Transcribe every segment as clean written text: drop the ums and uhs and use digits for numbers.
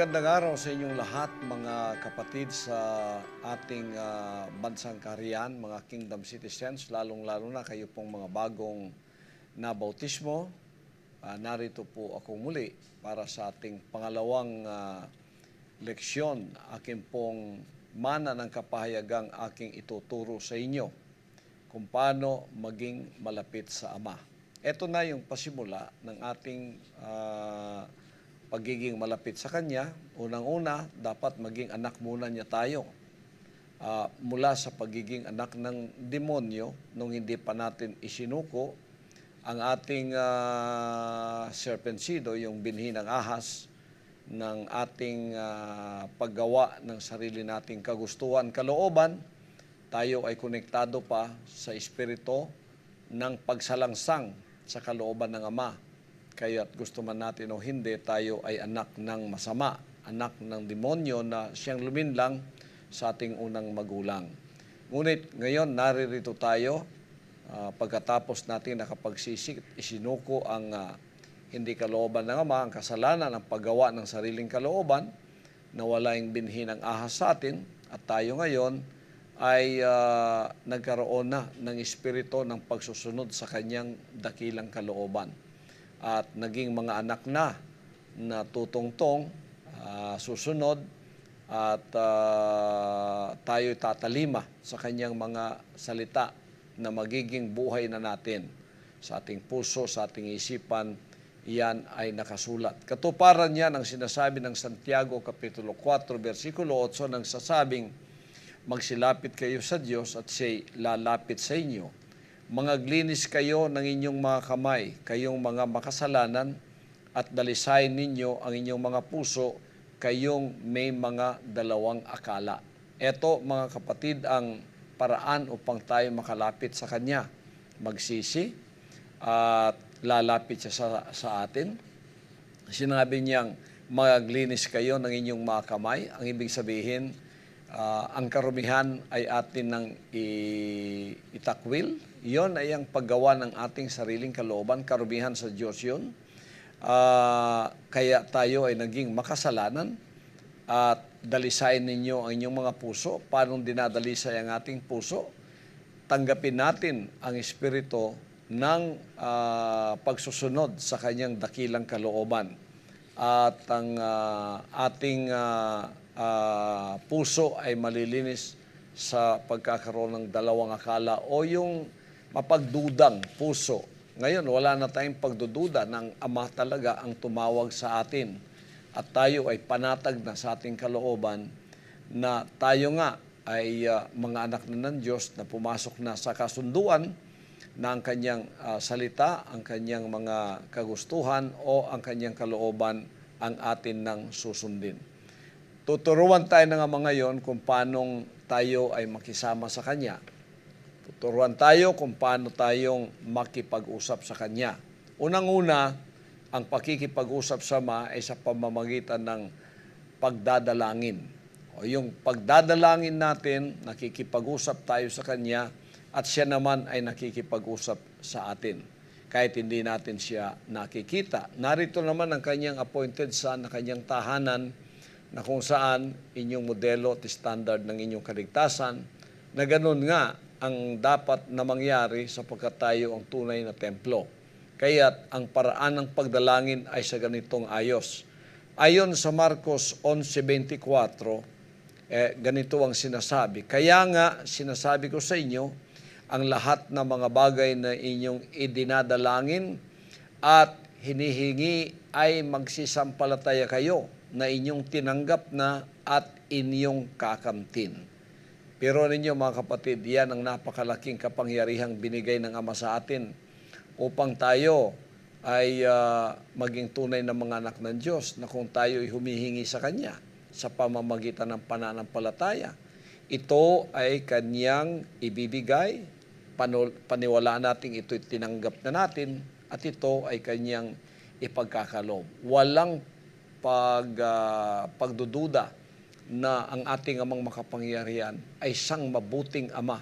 magandang araw sa inyong lahat, mga kapatid sa ating bansang kaharian, mga kingdom citizens, lalong-lalo na kayo pong mga bagong nabautismo. Narito po ako muli para sa ating pangalawang leksyon. Akin pong mana ng kapahayagang aking ituturo sa inyo kung paano maging malapit sa Ama. Ito na yung pasimula ng ating pagiging malapit sa Kanya. Unang-una, dapat maging anak muna niya tayo. Mula sa pagiging anak ng demonyo, nung hindi pa natin isinuko ang ating serpensido, yung binhi ng ahas, ng ating paggawa ng sarili nating kagustuhan, kalooban, tayo ay konektado pa sa espiritu ng pagsalangsang sa kalooban ng Ama. Kaya't gusto man natin o hindi, tayo ay anak ng masama, anak ng demonyo na siyang luminlang sa ating unang magulang. Ngunit ngayon, naririto tayo pagkatapos natin nakapagsisik, isinuko ang hindi kalooban ng Ama, ang kasalanan, ang paggawa ng sariling kalooban, na wala yung binhi ng ahas sa atin, at tayo ngayon ay nagkaroon na ng espiritu ng pagsusunod sa kanyang dakilang kalooban. At naging mga anak na tutungtong, susunod, at tayo'y tatalima sa kanyang mga salita na magiging buhay na natin sa ating puso, sa ating isipan. Iyan ay nakasulat. Katuparan niyan ang sinasabi ng Santiago Kapitulo 4, versikulo 8, nang sasabing, magsilapit kayo sa Diyos at siya'y lalapit sa inyo. Mangaglinis kayo ng inyong mga kamay, kayong mga makasalanan, at dalisayin ninyo ang inyong mga puso, kayong may mga dalawang akala. Ito, mga kapatid, ang paraan upang tayo makalapit sa Kanya. Magsisi at lalapit siya sa atin. Sinabi niyang, mangaglinis kayo ng inyong mga kamay. Ang ibig sabihin, ang karumihan ay atin ng itakwil. Iyon ay ang paggawa ng ating sariling kalooban. Karumihan sa Diyos yun. Kaya tayo ay naging makasalanan. At dalisayin ninyo ang inyong mga puso. Paano dinadalisay ang ating puso? Tanggapin natin ang espiritu ng pagsusunod sa kanyang dakilang kalooban. At ang ating puso ay malilinis sa pagkakaroon ng dalawang akala o yung mapagdudang puso. Ngayon, wala na tayong pagdududa ng Ama talaga ang tumawag sa atin. At tayo ay panatag na sa ating kalooban na tayo nga ay mga anak na ng Diyos na pumasok na sa kasunduan na ang kanyang salita, ang kanyang mga kagustuhan o ang kanyang kalooban ang atin nang susundin. Tuturuan tayo ng Ama ngayon kung paano tayo ay makisama sa Kanya. Tuturuan tayo kung paano tayong makipag-usap sa Kanya. Unang-una, ang pakikipag-usap sa Ama ay sa pamamagitan ng pagdadalangin. O yung pagdadalangin natin, nakikipag-usap tayo sa Kanya at Siya naman ay nakikipag-usap sa atin. Kahit hindi natin Siya nakikita. Narito naman ang Kanyang appointed Son na Kanyang tahanan, na kung saan inyong modelo at standard ng inyong kaligtasan, na ganun nga ang dapat na mangyari sapagkat tayo ang tunay na templo. Kaya't ang paraan ng pagdalangin ay sa ganitong ayos. Ayon sa Marcos 11:24, ganito ang sinasabi. Kaya nga sinasabi ko sa inyo, ang lahat ng mga bagay na inyong idinadalangin at hinihingi ay magsisampalataya kayo na inyong tinanggap na at inyong kakamtin. Pero ninyo mga kapatid, yan ang napakalaking kapangyarihang binigay ng Ama sa atin upang tayo ay maging tunay na mga anak ng Diyos, na kung tayo ay humihingi sa Kanya sa pamamagitan ng pananampalataya, ito ay Kanyang ibibigay, paniwalaan natin ito'y tinanggap na natin, at ito ay Kanyang ipagkakaloob. Walang pagdududa na ang ating Amang makapangyarihan ay siyang mabuting Ama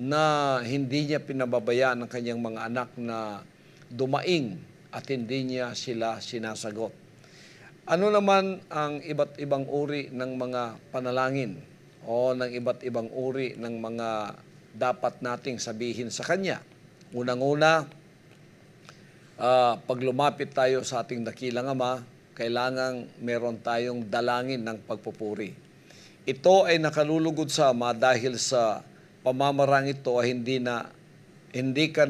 na hindi niya pinababayaan ang kanyang mga anak na dumaing at hindi niya sila sinasagot. Ano naman ang iba't ibang uri ng mga panalangin o ng iba't ibang uri ng mga dapat nating sabihin sa Kanya? Unang-una, pag lumapit tayo sa ating dakilang Ama, kailangang meron tayong dalangin ng pagpupuri. Ito ay nakalulugod sa Ama dahil sa pamamarang ito ay hindi ka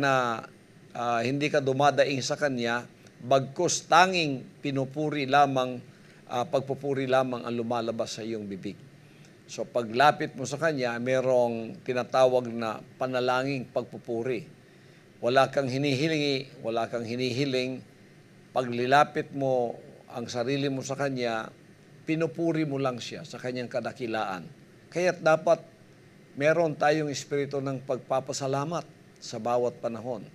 dumadaing sa Kanya, bagkus tanging pagpupuri lamang ang lumalabas sa iyong bibig. So paglapit mo sa Kanya, merong tinatawag na panalangin pagpupuri. Wala kang hinihiling, paglilapit mo ang sarili mo sa Kanya, pinupuri mo lang siya sa Kanyang kadakilaan. Kaya't dapat meron tayong espiritu ng pagpapasalamat sa bawat panahon.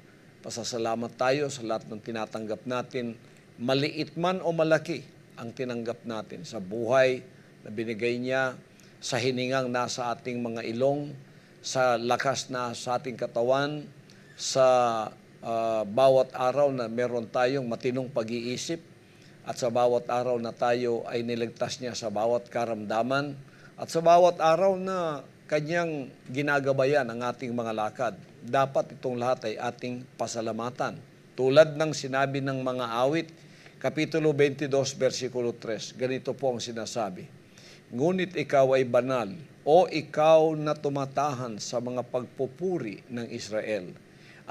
Pasasalamat tayo sa lahat ng tinatanggap natin, maliit man o malaki ang tinanggap natin sa buhay na binigay niya, sa hiningang nasa ating mga ilong, sa lakas na sa ating katawan, sa bawat araw na meron tayong matinong pag-iisip, at sa bawat araw na tayo ay niligtas niya sa bawat karamdaman, at sa bawat araw na Kanyang ginagabayan ang ating mga lakad. Dapat itong lahat ay ating pasalamatan. Tulad ng sinabi ng mga awit, Kapitulo 22, versikulo 3, ganito po ang sinasabi, "Ngunit ikaw ay banal, o ikaw na tumatahan sa mga pagpupuri ng Israel."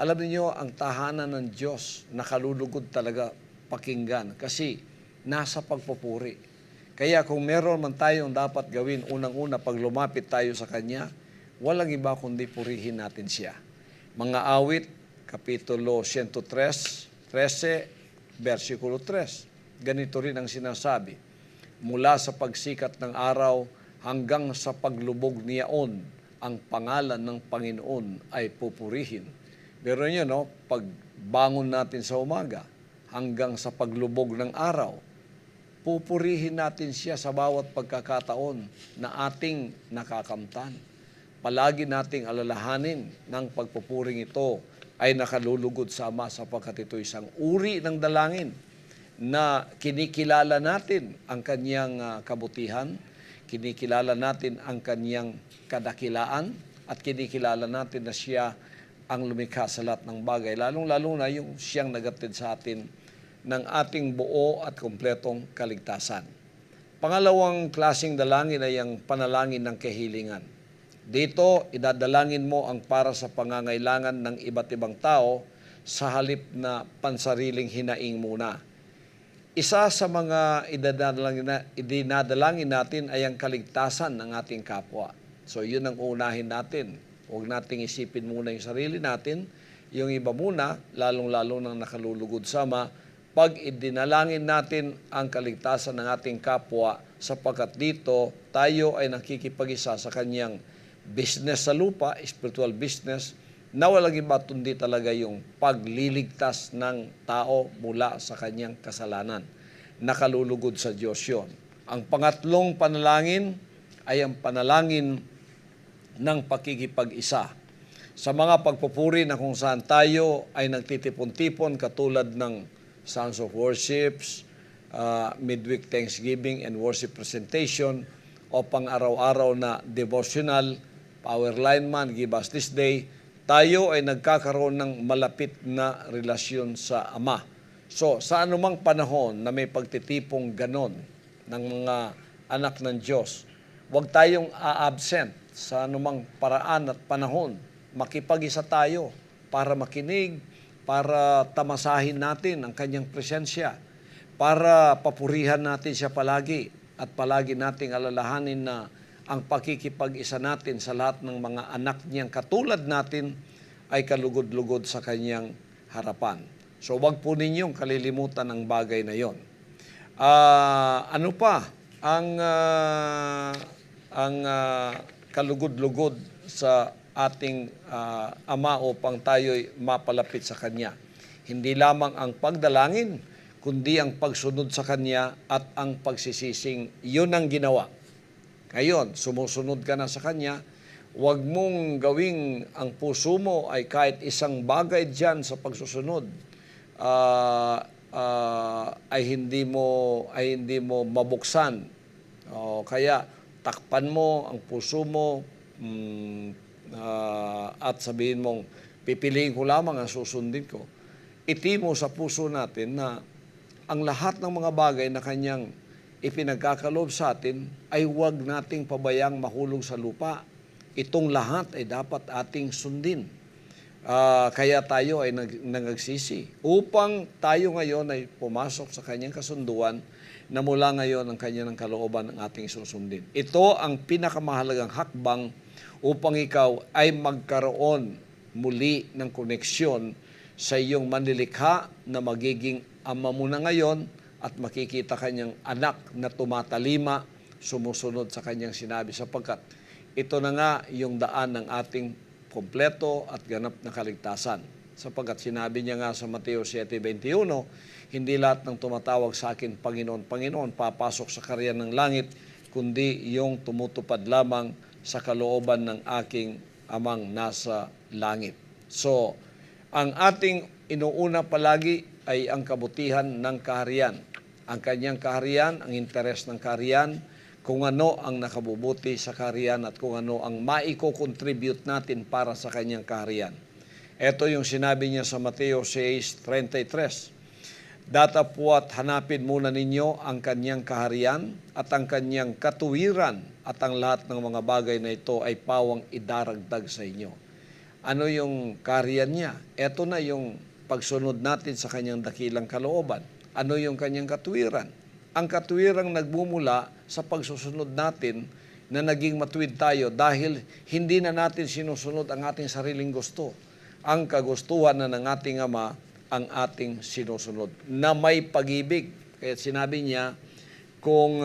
Alam niyo, ang tahanan ng Diyos nakalulugod talaga pakinggan kasi nasa pagpupuri. Kaya kung meron man tayong dapat gawin, unang-una pag lumapit tayo sa Kanya, walang iba kundi purihin natin siya. Mga awit, Kapitulo 113, versikulo 3. Ganito rin ang sinasabi, "Mula sa pagsikat ng araw hanggang sa paglubog niyaon, ang pangalan ng Panginoon ay pupurihin." Pero yun, pagbangon natin sa umaga hanggang sa paglubog ng araw, pupurihin natin siya sa bawat pagkakataon na ating nakakamtan. Palagi nating alalahanin ng pagpupuring ito ay nakalulugod sa Ama sapagkat ito isang uri ng dalangin na kinikilala natin ang Kanyang kabutihan, kinikilala natin ang Kanyang kadakilaan, at kinikilala natin na siya ang lumikha sa lahat ng bagay, lalong-lalo na yung siyang nagatid sa atin ng ating buo at kumpletong kaligtasan. Pangalawang klaseng dalangin ay ang panalangin ng kahilingan. Dito, idadalangin mo ang para sa pangangailangan ng iba't ibang tao sa halip na pansariling hinaing muna. Isa sa mga idinadalangin natin ay ang kaligtasan ng ating kapwa. So yun ang unahin natin. Huwag nating isipin muna yung sarili natin, yung iba muna, lalong-lalo nang nakalulugod sa Ama, pag idinalangin natin ang kaligtasan ng ating kapwa, sapagkat dito tayo ay nakikipag-isa sa Kanyang business sa lupa, spiritual business, na walang iba kundi talaga yung pagliligtas ng tao mula sa kanyang kasalanan. Nakalulugod sa Diyos yun. Ang pangatlong panalangin ay ang panalangin ng pakikipag-isa. Sa mga pagpupuri na kung saan tayo ay nagtitipon-tipon katulad ng Songs of Worships, Midweek Thanksgiving and Worship Presentation, o pang-araw-araw na devotional, Power Line Man, Give Us This Day, tayo ay nagkakaroon ng malapit na relasyon sa Ama. So, sa anumang panahon na may pagtitipong ganon ng mga anak ng Diyos, huwag tayong a-absent sa anumang paraan at panahon. Makipag-isa tayo para makinig, para tamasahin natin ang Kanyang presensya, para papurihan natin siya palagi, at palagi nating alalahanin na ang pakikipag-isa natin sa lahat ng mga anak niyang katulad natin ay kalugod-lugod sa Kanyang harapan. So wag po ninyong kalilimutan ang bagay na yon. Ano pa ang kalugod-lugod sa ating Ama upang tayo'y mapalapit sa Kanya? Hindi lamang ang pagdalangin, kundi ang pagsunod sa Kanya at ang pagsisising. Yun ang ginawa. Ngayon, sumusunod ka na sa Kanya, huwag mong gawing ang puso mo ay kahit isang bagay dyan sa pagsusunod. ay hindi mo mabuksan. O kaya takpan mo ang puso mo at sabihin mong pipiliin ko lamang ang susundin ko. Itimo sa puso natin na ang lahat ng mga bagay na kanyang ipinagkakaloob sa atin ay huwag nating pabayang mahulog sa lupa. Itong lahat ay dapat ating sundin. Kaya tayo ay nagsisi upang tayo ngayon ay pumasok sa kanyang kasunduan na mula ngayon ang kanyang kalooban ng ating susundin. Ito ang pinakamahalagang hakbang upang ikaw ay magkaroon muli ng koneksyon sa iyong manlilikha na magiging ama mo na ngayon at makikita kanyang anak na tumatalima, sumusunod sa kanyang sinabi sapagkat ito na nga yung daan ng ating kompleto at ganap na kaligtasan. Sapagkat sinabi niya nga sa Mateo 7:21, hindi lahat ng tumatawag sa akin, Panginoon, Panginoon, papasok sa karyan ng langit, kundi yung tumutupad lamang sa kalooban ng aking amang nasa langit. So, ang ating inuuna palagi ay ang kabutihan ng kaharian. Ang kanyang kaharian, ang interes ng kaharian, kung ano ang nakabubuti sa kaharian at kung ano ang maiko-contribute natin para sa kanyang kaharian. Ito yung sinabi niya sa Mateo 6:33. Datapwat hanapin muna ninyo ang kanyang kaharian at ang kanyang katuwiran at ang lahat ng mga bagay na ito ay pawang idaragdag sa inyo. Ano yung kaharian niya? Ito na yung pagsunod natin sa kanyang dakilang kalooban. Ano yung kanyang katuwiran? Ang katuwirang nagmumula sa pagsusunod natin na naging matuwid tayo dahil hindi na natin sinusunod ang ating sariling gusto. Ang kagustuhan na ng ating Ama ang ating sinusunod na may pag-ibig. Kaya sinabi niya, kung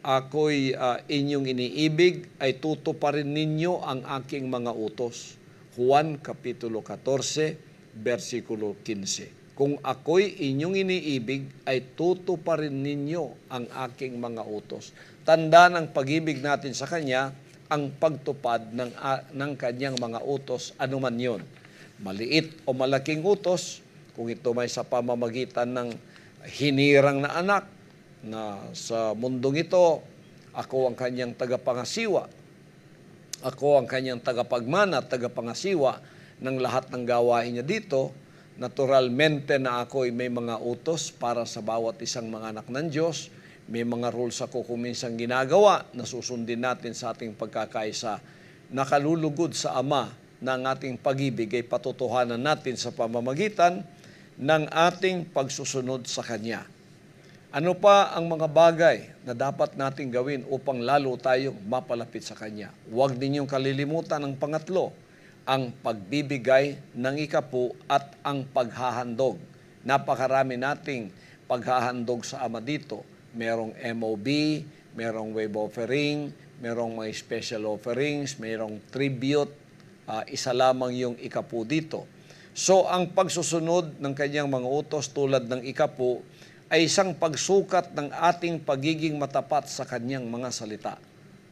ako'y inyong iniibig, ay tutuparin ninyo ang aking mga utos. Juan Kapitulo 14, versikulo 15. Kung ako'y inyong iniibig, ay tutuparin ninyo ang aking mga utos. Tanda ng pag-ibig natin sa Kanya, ang pagtupad ng Kanyang mga utos, anuman yon. Maliit o malaking utos, kung ito may sa pamamagitan ng hinirang na anak, na sa mundong ito, ako ang Kanyang tagapangasiwa, ako ang Kanyang tagapagmana at tagapangasiwa ng lahat ng gawain niya dito, naturalmente na ako ay may mga utos para sa bawat isang mga anak ng Diyos. May mga rules ako kung minsan ginagawa na susundin natin sa ating pagkakaisa. Nakalulugod sa Ama na ang ating pag-ibig ay patutuhanan natin sa pamamagitan ng ating pagsusunod sa Kanya. Ano pa ang mga bagay na dapat nating gawin upang lalo tayong mapalapit sa Kanya? Huwag ninyong kalilimutan ang pangatlo, ang pagbibigay ng ikapu at ang paghahandog. Napakarami nating paghahandog sa Ama dito. Merong MOB, merong wave offering, merong mga special offerings, merong tribute. Isa lamang yung ikapu dito. So, ang pagsusunod ng Kanyang mga utos tulad ng ikapu ay isang pagsukat ng ating pagiging matapat sa Kanyang mga salita.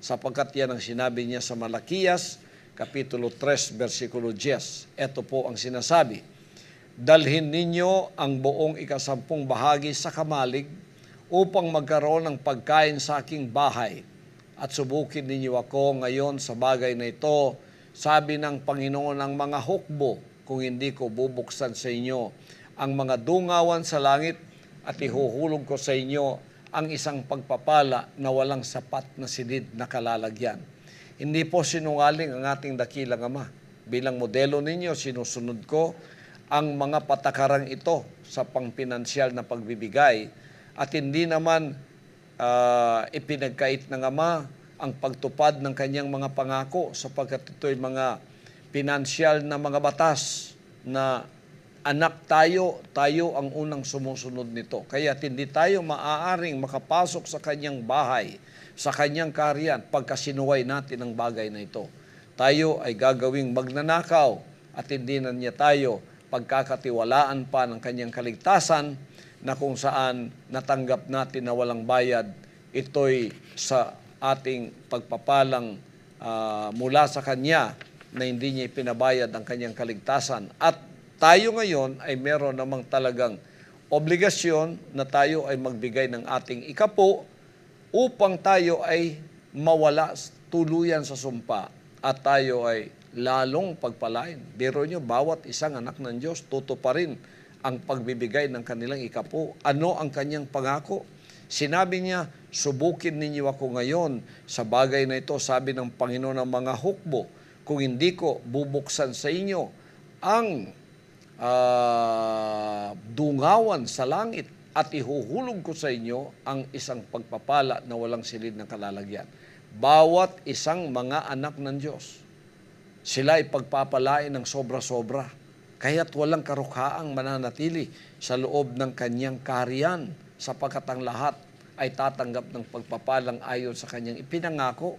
Sapagkat yan ang sinabi niya sa Malakiyas, Kapitulo 3, versikulo 10. Ito po ang sinasabi, dalhin ninyo ang buong 10 bahagi sa kamalig upang magkaroon ng pagkain sa aking bahay. At subukin ninyo ako ngayon sa bagay na ito, sabi ng Panginoon ng mga hukbo, kung hindi ko bubuksan sa inyo ang mga dungawan sa langit at ihuhulog ko sa inyo ang isang pagpapala na walang sapat na silid na kalalagyan. Hindi po sinungaling ang ating dakilang Ama. Bilang modelo ninyo, sinusunod ko ang mga patakarang ito sa pangpinansyal na pagbibigay at hindi naman ipinagkait ng Ama ang pagtupad ng Kanyang mga pangako sapagkat ito'y mga pinansyal na mga batas na anak tayo ang unang sumusunod nito. Kaya hindi tayo maaaring makapasok sa Kanyang bahay, sa Kanyang kaharian, pagkasinuway natin ang bagay na ito. Tayo ay gagawing magnanakaw at hindi na niya tayo pagkakatiwalaan pa ng Kanyang kaligtasan na kung saan natanggap natin na walang bayad, ito'y sa ating pagpapalang mula sa Kanya na hindi niya ipinabayad ang Kanyang kaligtasan. At tayo ngayon ay meron namang talagang obligasyon na tayo ay magbigay ng ating ikapo upang tayo ay mawala tuluyan sa sumpa at tayo ay lalong pagpalain. Biro nyo, bawat isang anak ng Diyos tutuparin ang pagbibigay ng kanilang ikapo. Ano ang kanyang pangako? Sinabi niya, subukin ninyo ako ngayon sa bagay na ito, sabi ng Panginoon ng mga hukbo, kung hindi ko bubuksan sa inyo ang dungawan sa langit at ihuhulog ko sa inyo ang isang pagpapala na walang silid na kalalagyan. Bawat isang mga anak ng Diyos, sila ay pagpapalain ng sobra-sobra, kaya't walang karukhaang mananatili sa loob ng kanyang kaharian, sapagkat ang lahat ay tatanggap ng pagpapalang ayon sa kanyang ipinangako.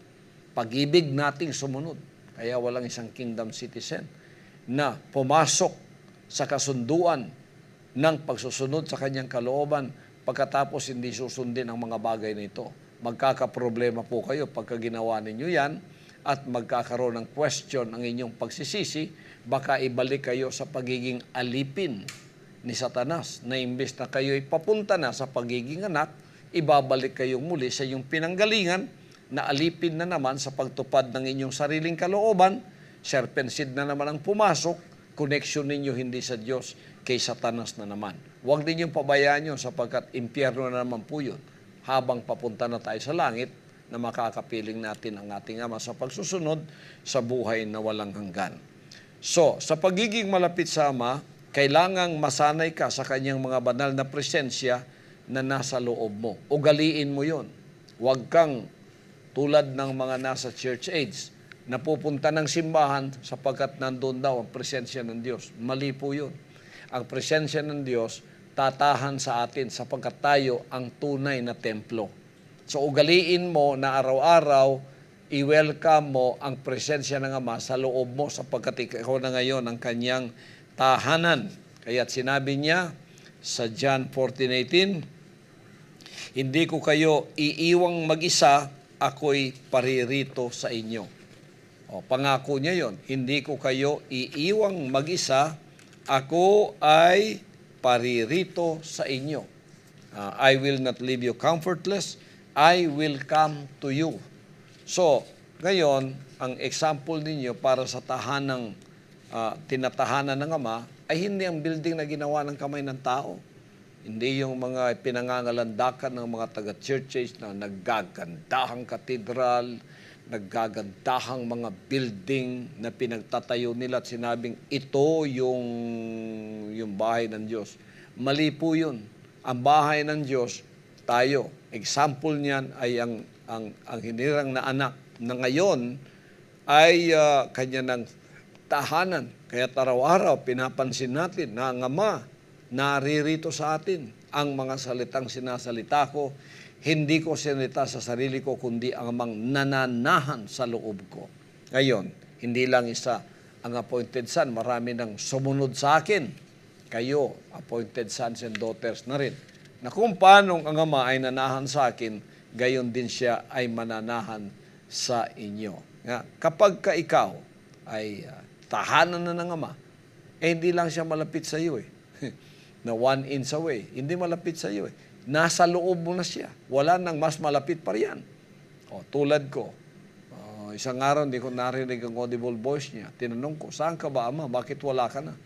Pag-ibig nating sumunod. Kaya walang isang kingdom citizen na pumasok sa kasunduan ng pagsusunod sa kanyang kalooban pagkatapos hindi susundin ang mga bagay na ito. Magkakaproblema po kayo pagka ginawa ninyo yan at magkakaroon ng question ang inyong pagsisisi, baka ibalik kayo sa pagiging alipin ni Satanas na imbes na kayo ay papunta na sa pagiging anak, ibabalik kayong muli sa iyong pinanggalingan na alipin na naman sa pagtupad ng inyong sariling kalooban, serpent seed na naman ang pumasok, connection ninyo hindi sa Diyos, kay Satanas na naman. Huwag ninyong pabayaan yun sapagkat impyerno na naman po yun habang papunta na tayo sa langit na makakapiling natin ang ating Ama sa pagsusunod sa buhay na walang hanggan. So, sa pagiging malapit sa Ama, kailangang masanay ka sa kanyang mga banal na presensya na nasa loob mo. Ugaliin mo yon. Huwag kang tulad ng mga nasa church age na pupunta ng simbahan sapagkat nandun daw ang presensya ng Diyos. Mali po yun. Ang presensya ng Diyos tatahan sa atin sapagkat tayo ang tunay na templo. So ugaliin mo na araw-araw, i-welcome mo ang presensya ng Ama sa loob mo sapagkat ikaw na ngayon ang kanyang tahanan. Kaya't sinabi niya sa John 14:18, hindi ko kayo iiwang mag-isa, ako'y paririto sa inyo. O, pangako niya yon, hindi ko kayo iiwang mag-isa, ako ay paririto sa inyo. I will not leave you comfortless, I will come to you. So, ngayon, ang example ninyo para sa tahanang tinatahanan ng Ama ay hindi ang building na ginawa ng kamay ng tao. Hindi yung mga pinangangalandakan ng mga taga-churches na naggagandahang katedral, naggagandahang mga building na pinagtatayo nila at sinabing ito yung bahay ng Diyos. Mali po yun. Ang bahay ng Diyos, tayo. Example niyan ay ang hinirang na anak na ngayon ay kanya ng tahanan. Kaya araw-araw pinapansin natin na ang Ama naririto sa atin. Ang mga salitang sinasalita ko, hindi ko sinita sa sarili ko, kundi ang Amang nananahan sa loob ko. Ngayon, hindi lang isa ang appointed son, marami nang sumunod sa akin. Kayo, appointed sons and daughters na rin. Na kung paano ang Ama ay nanahan sa akin, gayon din siya ay mananahan sa inyo. Kapag ka ikaw ay tahanan na ng Ama, hindi lang siya malapit sa iyo na 1 inch away. Hindi malapit sa iyo Nasa loob mo na siya. Wala nang mas malapit pa riyan. Tulad ko, isang araw hindi ko narinig ang audible voice niya. Tinanong ko, saan ka ba, Ama? Bakit wala ka na?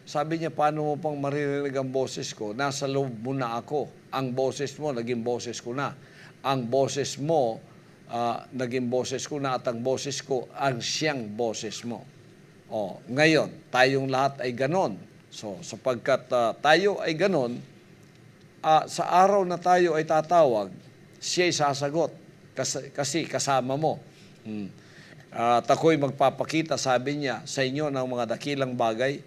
Sabi niya, paano mo pang maririnig ang boses ko? Nasa loob mo na ako. Ang boses mo, naging boses ko na. Ang boses mo, naging boses ko na at ang boses ko, ang siyang boses mo. Ngayon, tayong lahat ay ganon. So, sapagkat tayo ay ganon, sa araw na tayo ay tatawag, siya'y sasagot kasi kasama mo. At ako'y magpapakita, sabi niya, sa inyo ng mga dakilang bagay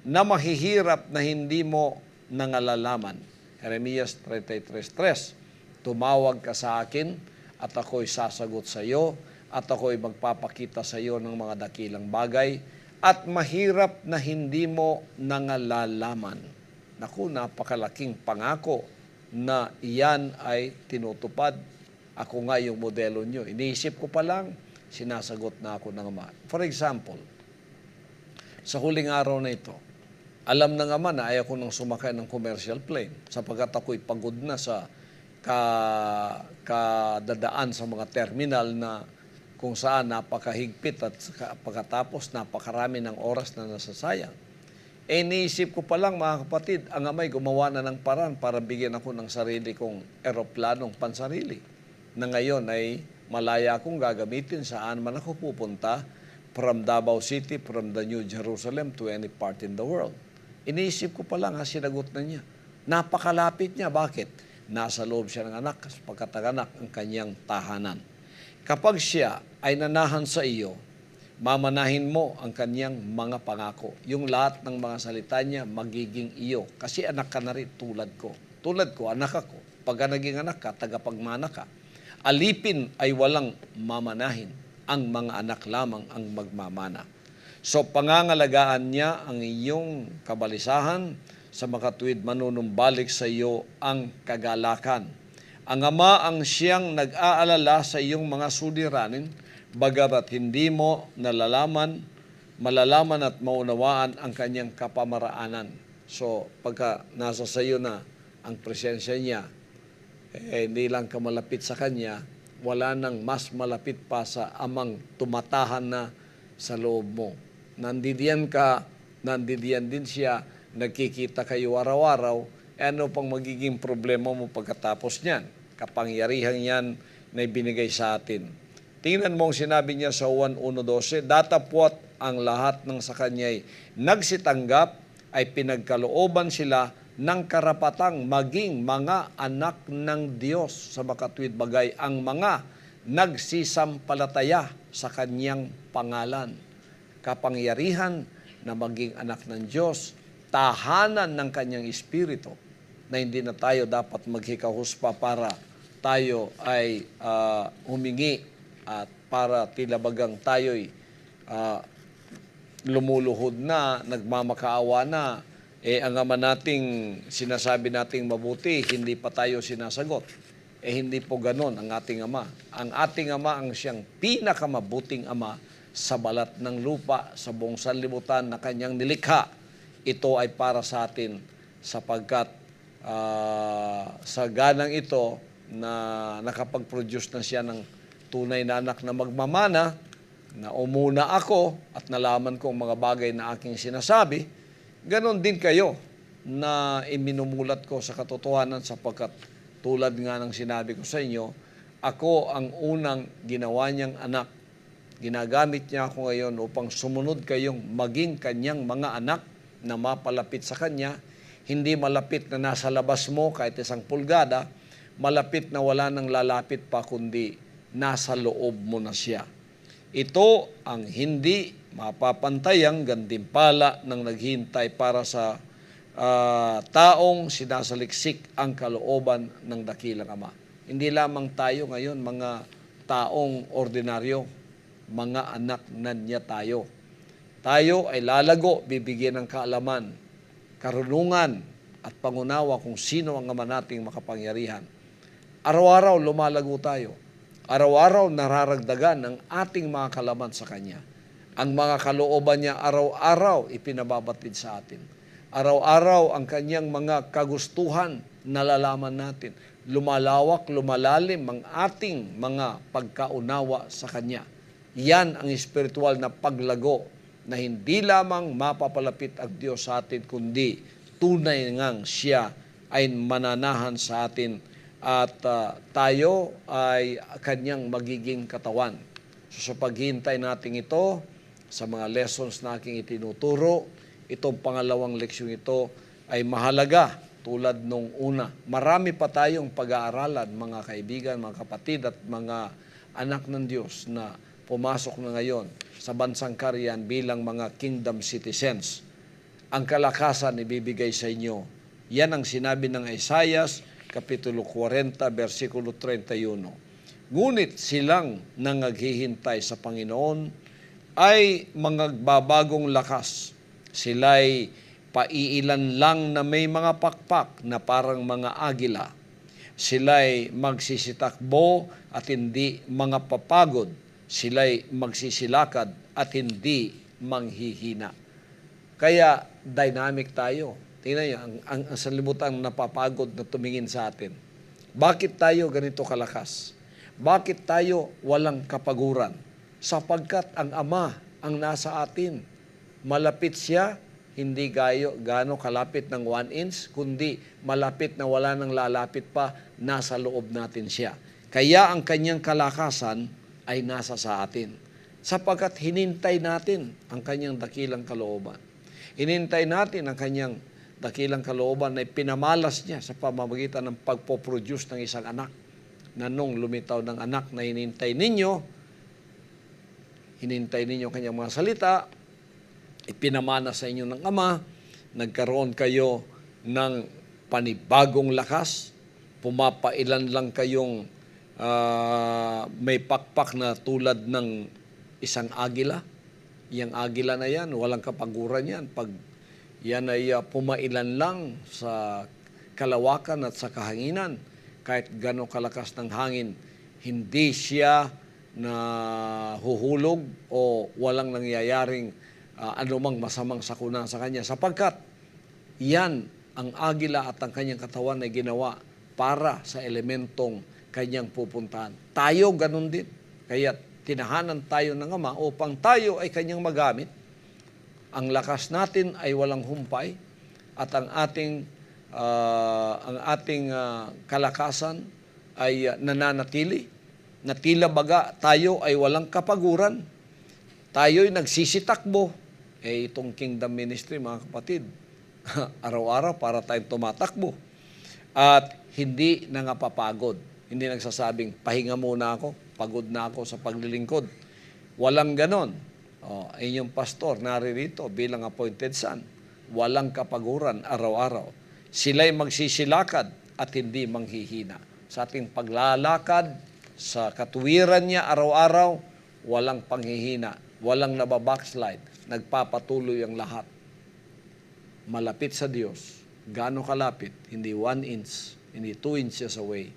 na mahihirap na hindi mo nangalalaman. Jeremias 33:3, tumawag ka sa akin at ako'y sasagot sa iyo at ako'y magpapakita sa iyo ng mga dakilang bagay at mahirap na hindi mo nangalalaman. Naku, napakalaking pangako na iyan ay tinutupad. Ako nga yung modelo nyo. Iniisip ko pa lang, sinasagot na ako ng Ama. For example, sa huling araw na ito, Alam ng ama na ayaw ko nang sumakay ng commercial plane sapagkat ako'y pagod na sa kadadaan sa mga terminal na kung saan napakahigpit at pagkatapos napakarami ng oras na nasasayang. Iniisip ko pa lang mga kapatid, ang amay gumawa na ng paraan para bigyan ako ng sarili kong eroplanong pansarili na ngayon ay malaya akong gagamitin saan man ako pupunta from Davao City, from the New Jerusalem to any part in the world. Iniisip ko pa lang, sinagot na niya. Napakalapit niya. Bakit? Nasa loob siya ng anak, pagkataganak ang kanyang tahanan. Kapag siya ay nanahan sa iyo, mamanahin mo ang kanyang mga pangako. Yung lahat ng mga salita niya, magiging iyo. Kasi anak ka na rin tulad ko. Tulad ko, anak ako. Pagka naging anak ka, tagapagmana ka. Alipin ay walang mamanahin. Ang mga anak lamang ang magmamana. So, pangangalagaan niya ang iyong kabalisahan sa makatuwid manunumbalik sa iyo ang kagalakan. Ang ama ang siyang nag-aalala sa iyong mga suliranin, bagamat hindi mo malalaman at maunawaan ang kanyang kapamaraanan. So, pagka nasa sa iyo na ang presensya niya, hindi lang ka malapit sa kanya, wala nang mas malapit pa sa amang tumatahan na sa loob mo. Nandidiyan ka, nandidiyan din siya, nagkikita kayo araw-araw, ano pang magiging problema mo pagkatapos niyan? Kapangyarihan yan na ibinigay sa atin. Tingnan mo ang sinabi niya sa Juan 1:12, datapwat ang lahat ng sa kanya'y nagsitanggap ay pinagkalooban sila ng karapatang maging mga anak ng Diyos sa makatuwid bagay ang mga nagsisampalataya sa kanyang pangalan. Kapangyarihan na maging anak ng Diyos, tahanan ng kanyang espiritu na hindi na tayo dapat maghikahuspa para tayo ay humingi at para tila bagang tayo'y lumuluhod na, nagmamakaawa na, ang ama nating sinasabi nating mabuti, hindi pa tayo sinasagot. Hindi po ganon ang ating ama. Ang ating ama ang siyang pinakamabuting ama sa balat ng lupa, sa buong sanlibutan na kanyang nilikha. Ito ay para sa atin sapagkat sa ganang ito na nakapag-produce na siya ng tunay na anak na magmamana, na umuna ako at nalaman ko ang mga bagay na aking sinasabi, ganon din kayo na iminumulat ko sa katotohanan sapagkat tulad nga ng sinabi ko sa inyo, ako ang unang ginawa niyang anak. Ginagamit niya ako ngayon upang sumunod kayong maging kanyang mga anak na mapalapit sa kanya, hindi malapit na nasa labas mo kahit 1 pulgada, malapit na wala nang lalapit pa kundi nasa loob mo na siya. Ito ang hindi mapapantayang gantimpala ng naghintay para sa taong sinasaliksik ang kalooban ng dakilang Ama. Hindi lamang tayo ngayon mga taong ordinaryo, mga anak na niya tayo. Tayo ay lalago, bibigyan ng kaalaman, karunungan at pangunawa kung sino ang Ama nating makapangyarihan. Araw-araw lumalago tayo. Araw-araw nararagdagan ng ating mga kalaman sa Kanya. Ang mga kalooban niya araw-araw ipinababatid sa atin. Araw-araw ang Kanyang mga kagustuhan nalalaman natin. Lumalawak, lumalalim ang ating mga pagkaunawa sa Kanya. Yan ang espiritual na paglago na hindi lamang mapapalapit ang Diyos sa atin, kundi tunay ngang siya ay mananahan sa atin at tayo ay Kanyang magiging katawan. So sa paghihintay natin ito, sa mga lessons na aking itinuturo, itong pangalawang leksyon ito ay mahalaga tulad nung una. Marami pa tayong pag-aaralan, mga kaibigan, mga kapatid at mga anak ng Diyos na pumasok na ngayon sa bansang Karian bilang mga kingdom citizens. Ang kalakasan ibibigay sa inyo. Yan ang sinabi ng Isaiah, Kapitulo 40, versikulo 31. Ngunit silang nangaghihintay sa Panginoon ay magbabagong lakas. Sila'y paiilan lang na may mga pakpak na parang mga agila. Sila'y magsisitakbo at hindi mga papagod. Sila'y magsisilakad at hindi manghihina. Kaya dynamic tayo. Tingnan niyo, ang sanlibutan napapagod na tumingin sa atin. Bakit tayo ganito kalakas? Bakit tayo walang kapaguran? Sapagkat ang Ama ang nasa atin. Malapit siya, hindi gaano kalapit ng 1 inch, kundi malapit na wala nang lalapit pa, nasa loob natin siya. Kaya ang kanyang kalakasan ay nasa sa atin. Sapagkat hinintay natin ang kanyang dakilang kalooban. Hinintay natin ang kanyang dakilang kalooban na pinamalas niya sa pamamagitan ng pagpoproduce ng isang anak. Na nung lumitaw ng anak na hinintay ninyo kanyang mga salita, ipinamana sa inyo ng Ama, nagkaroon kayo ng panibagong lakas, pumapailan lang kayong may pakpak na tulad ng isang agila. Yang agila na yan, walang kapaguran yan. Pag yan ay pumailan lang sa kalawakan at sa kahanginan, kahit gano'ng kalakas ng hangin, hindi siya na huhulog o walang nangyayaring anumang masamang sakuna sa kanya. Sapagkat yan, ang agila at ang kanyang katawan ay ginawa para sa elementong kanyang pupuntahan. Tayo ganun din. Kaya tinahanan tayo ng Ama upang tayo ay kanyang magamit. Ang lakas natin ay walang humpay at ang ating kalakasan ay nananatili. Na tila baga tayo ay walang kapaguran. Tayo'y nagsisitakbo. Itong kingdom ministry, mga kapatid, araw-araw para tayong tumatakbo. At hindi nangapapagod. Hindi nagsasabing, pahinga muna ako, pagod na ako sa paglilingkod. Walang ganon. Inyong pastor naririto bilang appointed son. Walang kapaguran araw-araw. Sila'y magsisilakad at hindi manghihina. Sa ating paglalakad, sa katuwiran niya araw-araw, walang panghihina, walang nababackslide, nagpapatuloy ang lahat. Malapit sa Diyos. Gaano kalapit? Hindi 1 inch, hindi 2 inches away.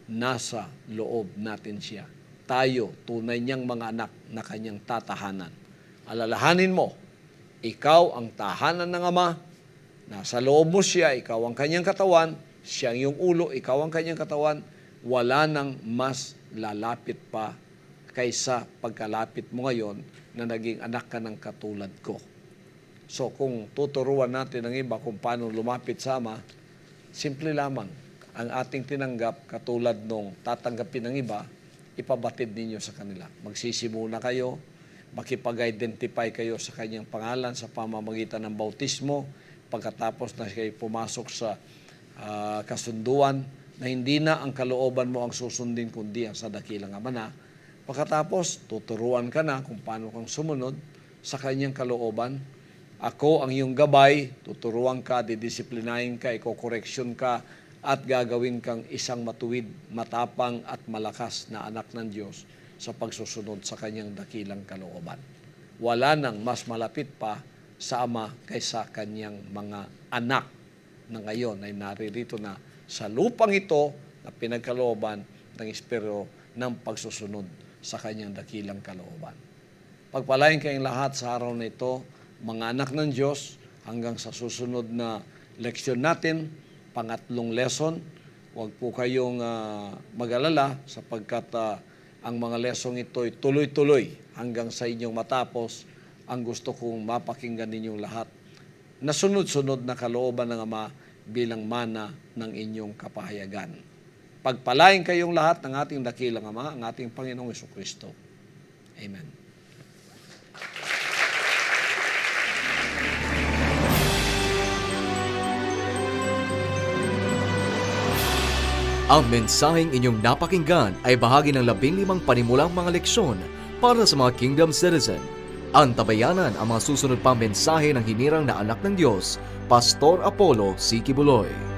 Nasa loob natin siya. Tayo, tunay niyang mga anak na kanyang tatahanan. Alalahanin mo, ikaw ang tahanan ng Ama, nasa loob mo siya, ikaw ang kanyang katawan, siya ang iyong ulo, ikaw ang kanyang katawan, wala nang mas lalapit pa kaysa pagkalapit mo ngayon na naging anak ka ng katulad ko. So kung tuturuan natin ang iba kung paano lumapit sa Ama, simple lamang. Ang ating tinanggap katulad nung tatanggapin ng iba, ipabatid ninyo sa kanila. Magsisimuna kayo, makipag-identify kayo sa kanyang pangalan sa pamamagitan ng bautismo, pagkatapos na kayo pumasok sa kasunduan na hindi na ang kalooban mo ang susundin kundi ang sa dakilang Ama na. Pagkatapos, tuturuan ka na kung paano kang sumunod sa kanyang kalooban. Ako ang iyong gabay, tuturuan ka, didisiplinahin ka, ikokoreksyon ka, at gagawin kang isang matuwid, matapang at malakas na anak ng Diyos sa pagsusunod sa kanyang dakilang kalooban. Wala nang mas malapit pa sa Ama kaysa kanyang mga anak na ngayon ay naririto na sa lupang ito na pinagkalooban ng Espiritu ng pagsusunod sa kanyang dakilang kalooban. Pagpalain kayong lahat sa araw na ito, mga anak ng Diyos, hanggang sa susunod na leksyon natin, pangatlong lesson. Huwag po kayong mag-alala sapagkat ang mga lesson ito ay tuloy-tuloy hanggang sa inyong matapos. Ang gusto kong mapakinggan ninyong lahat na sunod-sunod na kalooban ng Ama bilang mana ng inyong kapahayagan. Pagpalain kayong lahat ng ating dakilang Ama, ang ating Panginoong Jesucristo. Amen. Ang mensaheng inyong napakinggan ay bahagi ng 15 panimulang mga leksyon para sa mga Kingdom Citizen. Antabayanan ang mga susunod pang mensahe ng hinirang na anak ng Diyos, Pastor Apollo C. Quiboloy.